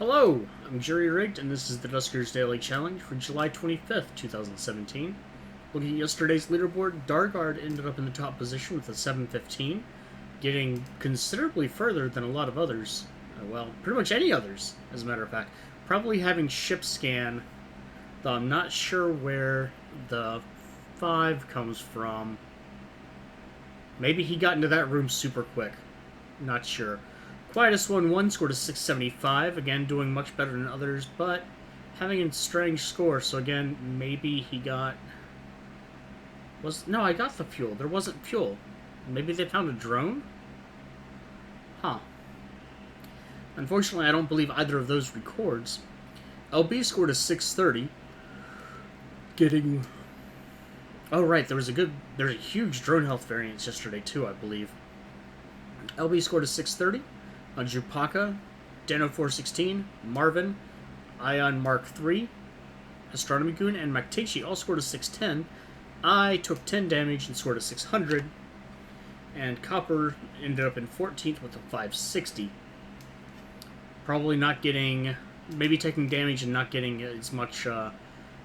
Hello, I'm Jerry Rigged, and this is the Duskers Daily Challenge for July 25th, 2017. Looking at yesterday's leaderboard, Dargard ended up in the top position with a 715, getting considerably further than a lot of others. Well, pretty much any others, as a matter of fact. Probably having ship scan, though I'm not sure where the 5 comes from. Maybe he got into that room super quick. Not sure. Quietest one scored a 675, again doing much better than others, but having a strange score, so again, maybe he got... No, I got the fuel. There wasn't fuel. Maybe they found a drone? Huh. Unfortunately, I don't believe either of those records. LB scored a 630, getting... Oh, right, there's a huge drone health variance yesterday, too, I believe. LB scored a 630. Jupaka, Dano 416, Marvin, Ion Mark III, Astronomy Goon, and Maktechi all scored a 610. I took 10 damage and scored a 600. And Copper ended up in 14th with a 560. Probably not getting... Maybe taking damage and not getting as much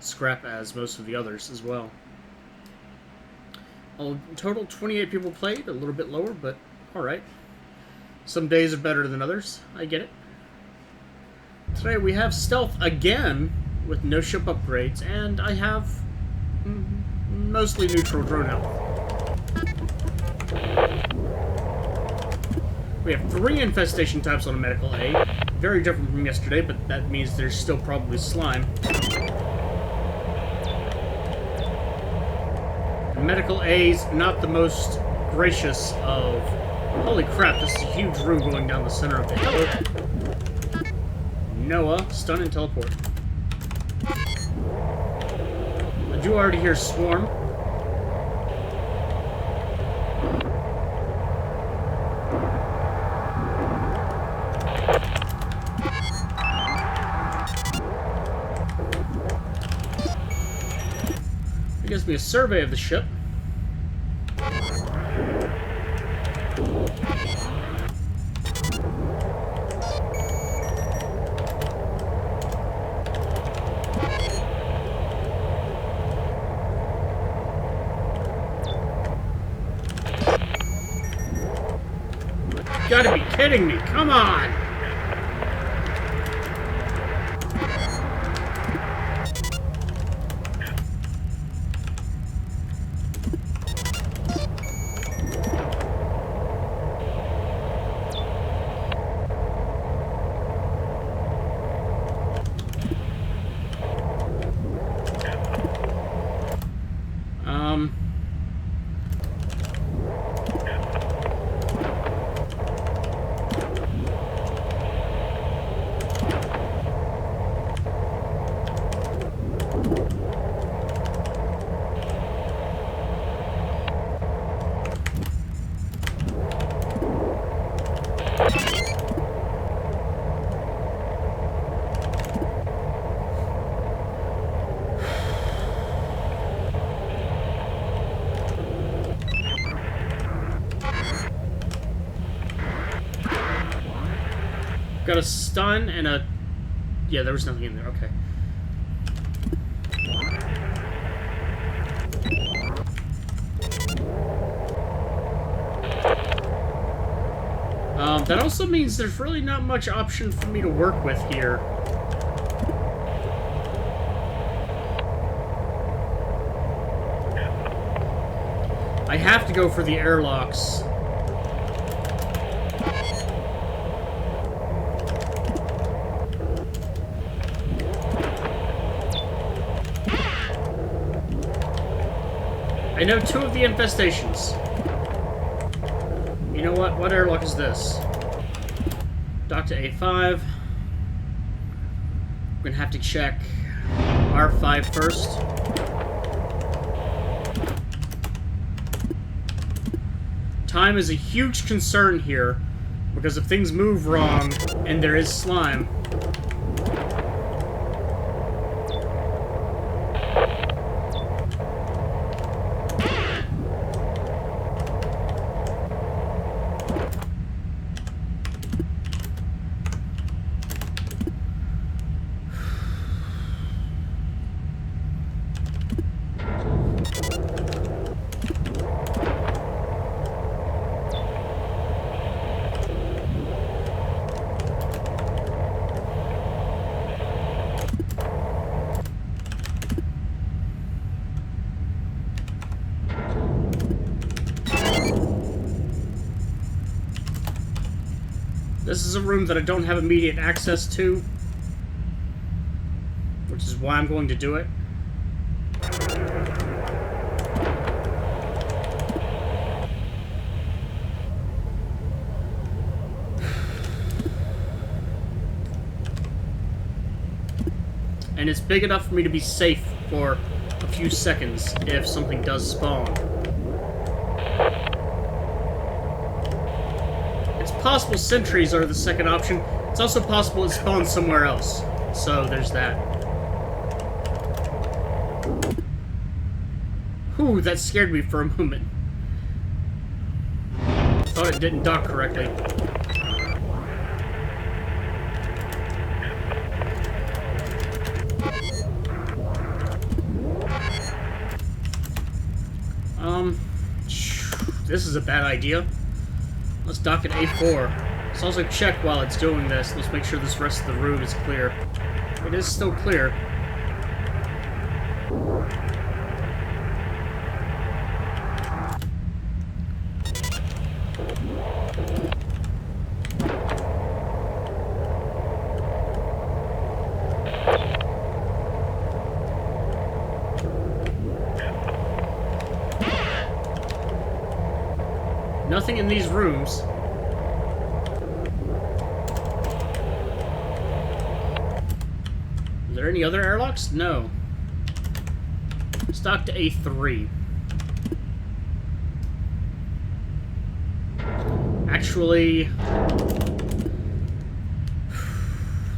scrap as most of the others as well. In total, 28 people played, a little bit lower, but alright. Some days are better than others. I get it. Today we have stealth again with no ship upgrades, and I have mostly neutral drone health. We have 3 infestation types on a medical A. Very different from yesterday, but that means there's still probably slime. Medical A's not the most gracious of... Holy crap, this is a huge room going down the center of the hill. Noah, stun and teleport. I do already hear Swarm. It gives me a survey of the ship. You gotta be kidding me, come on! Got a stun and a... Yeah, there was nothing in there. Okay. That also means there's really not much option for me to work with here. I have to go for the airlocks. I know 2 of the infestations. You know what? What airlock is this? Dock to A5. I'm gonna have to check R5 first. Time is a huge concern here, because if things move wrong and there is slime... is a room that I don't have immediate access to, which is why I'm going to do it. And it's big enough for me to be safe for a few seconds if something does spawn. It's possible sentries are the second option. It's also possible it spawns somewhere else. So there's that. Whew, that scared me for a moment. Thought it didn't dock correctly. This is a bad idea. Let's dock at A4. Let's also check while it's doing this. Let's make sure this rest of the room is clear. It is still clear. Nothing in these rooms. Is there any other airlocks? No. Let's dock to A3. Actually,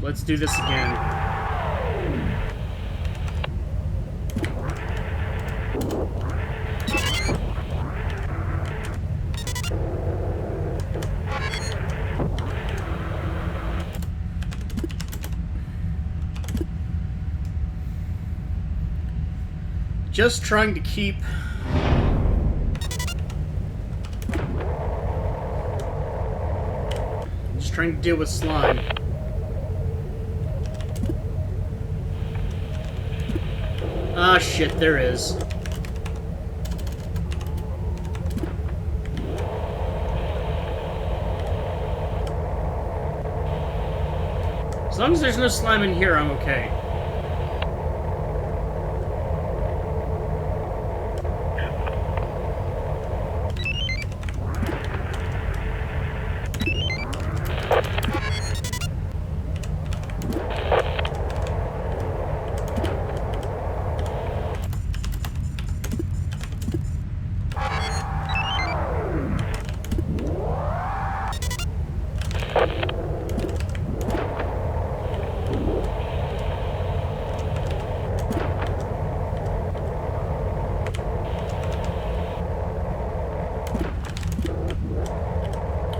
let's do this again. Just trying to keep trying to deal with slime. Ah, shit, there is. As long as there's no slime in here, I'm okay.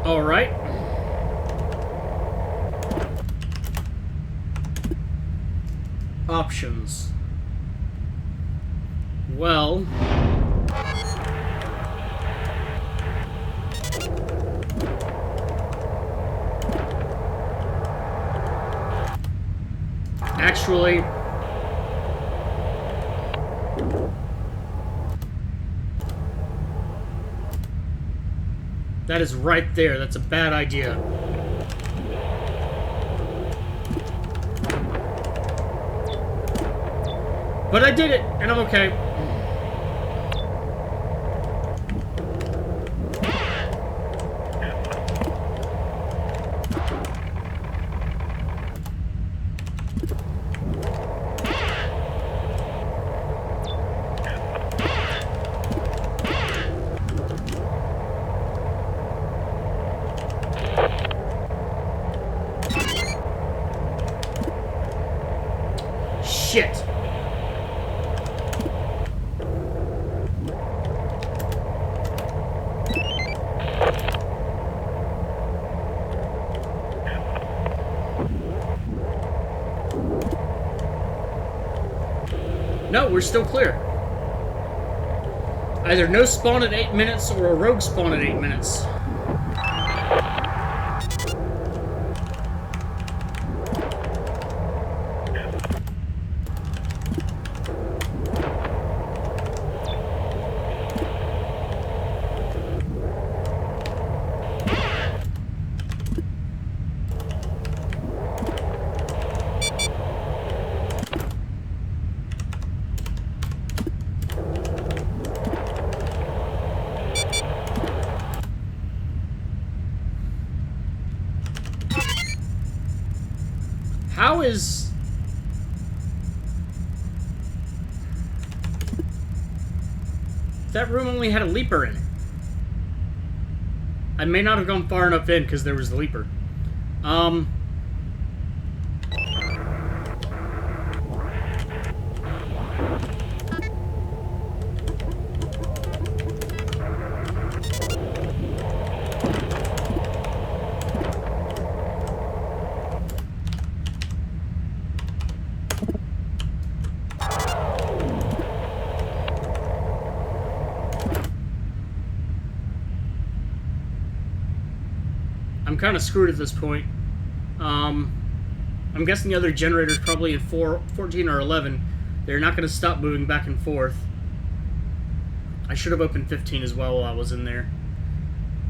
All right. Options. Well, actually, that is right there. That's a bad idea. But I did it, and I'm okay. Shit. No, we're still clear. Either no spawn at 8 minutes or a rogue spawn at 8 minutes. How is... That room only had a leaper in it. I may not have gone far enough in because there was the leaper. I'm kind of screwed at this point. I'm guessing the other generator's probably at 14 or 11. They're not going to stop moving back and forth. I should have opened 15 as well while I was in there.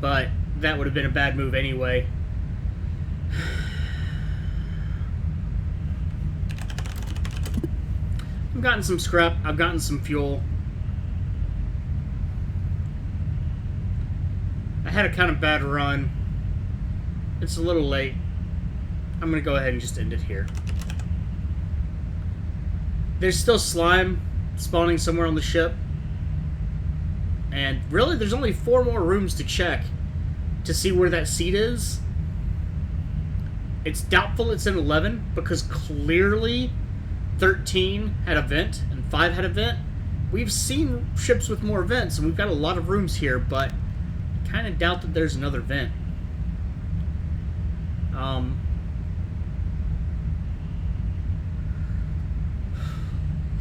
But that would have been a bad move anyway. I've gotten some scrap. I've gotten some fuel. I had a kind of bad run. It's a little late. I'm going to go ahead and just end it here. There's still slime spawning somewhere on the ship. And really, there's only 4 more rooms to check to see where that seed is. It's doubtful it's in 11 because clearly 13 had a vent and 5 had a vent. We've seen ships with more vents and we've got a lot of rooms here, but I kind of doubt that there's another vent.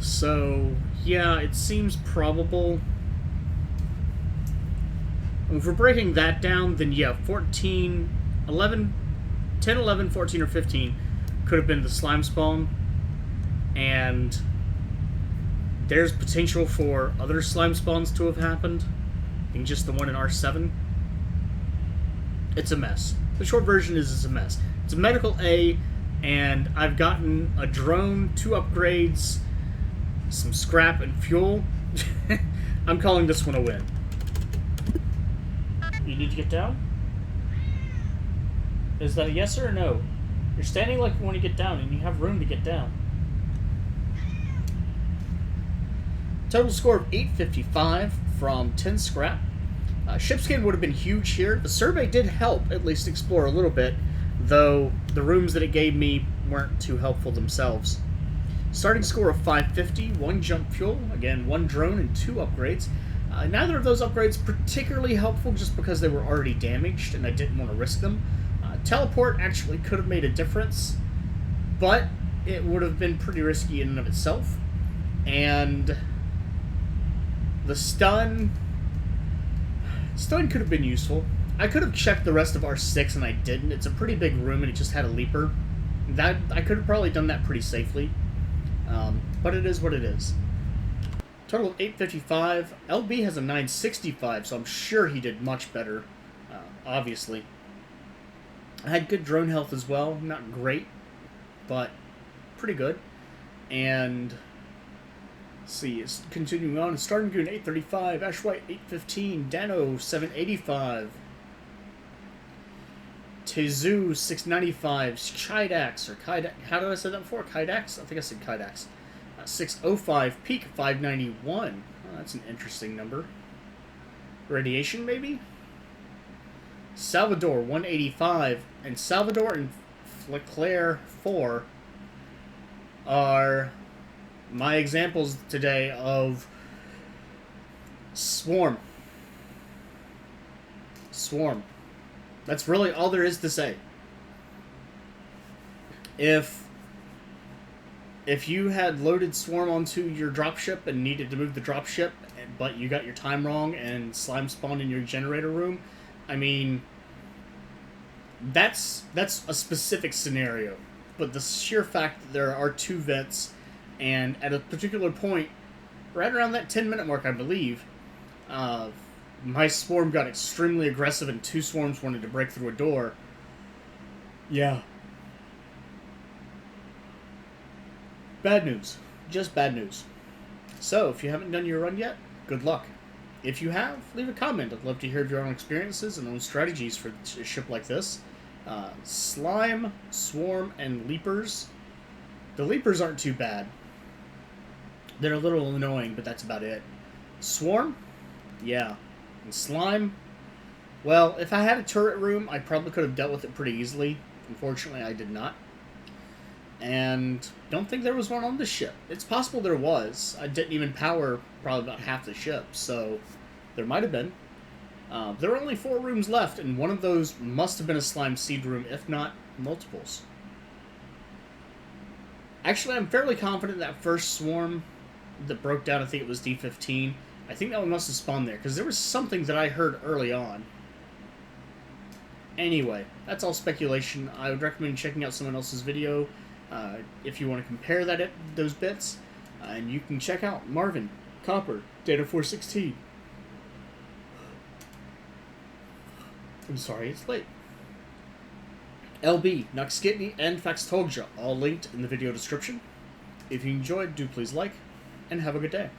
So, yeah, it seems probable. If we're breaking that down, then yeah, 14, 11, 10, 11, 14, or 15 could have been the slime spawn. And there's potential for other slime spawns to have happened than just the one in R7. It's a mess. The short version is it's a mess. It's a medical A, and I've gotten a drone, 2 upgrades, some scrap, and fuel. I'm calling this one a win. You need to get down? Is that a yes or a no? You're standing like you want to get down, and you have room to get down. Total score of 855 from 10 scrap. Ship scan would have been huge here. The survey did help at least explore a little bit, though the rooms that it gave me weren't too helpful themselves. Starting score of 550, 1 jump fuel, again 1 drone and 2 upgrades. Neither of those upgrades particularly helpful just because they were already damaged and I didn't want to risk them. Teleport actually could have made a difference, but it would have been pretty risky in and of itself. And the stun could have been useful. I could have checked the rest of R6 and I didn't. It's a pretty big room and it just had a leaper. That I could have probably done that pretty safely. But it is what it is. Total of 855. LB has a 965, so I'm sure he did much better, obviously. I had good drone health as well. Not great, but pretty good. And let's see, it's continuing on. Starting Goon 835, Ash White 815, Dano 785, Tezu 695, Kydax, or Kydax, how did I say that before? Kydax? I think I said Kydax. 605, Peak 591. Oh, that's an interesting number. Radiation, maybe? Salvador 185, and Salvador and Fleclaire 4 are my examples today of Swarm. Swarm. That's really all there is to say. If you had loaded Swarm onto your dropship and needed to move the dropship, but you got your time wrong and slime spawned in your generator room, I mean, that's a specific scenario. But the sheer fact that there are 2 vents, and at a particular point, right around that 10-minute mark, I believe, my swarm got extremely aggressive and 2 swarms wanted to break through a door. Yeah. Bad news. Just bad news. So, if you haven't done your run yet, good luck. If you have, leave a comment. I'd love to hear of your own experiences and own strategies for a ship like this. Slime, Swarm, and Leapers The Leapers aren't too bad. They're a little annoying, but that's about it. Swarm? Yeah. And Slime? Well, if I had a turret room, I probably could have dealt with it pretty easily. Unfortunately, I did not. And don't think there was one on the ship. It's possible there was. I didn't even power probably about half the ship, so there might have been. There are only 4 rooms left, and one of those must have been a slime seed room, if not multiples. Actually, I'm fairly confident that first swarm that broke down, I think it was D15, I think that one must have spawned there, because there was something that I heard early on. Anyway, that's all speculation. I would recommend checking out someone else's video if you want to compare those bits. And you can check out Marvin, Copper, Data 416. I'm sorry, it's late. LB, Nuxkitney, and Faxtolja, all linked in the video description. If you enjoyed, do please like, and have a good day.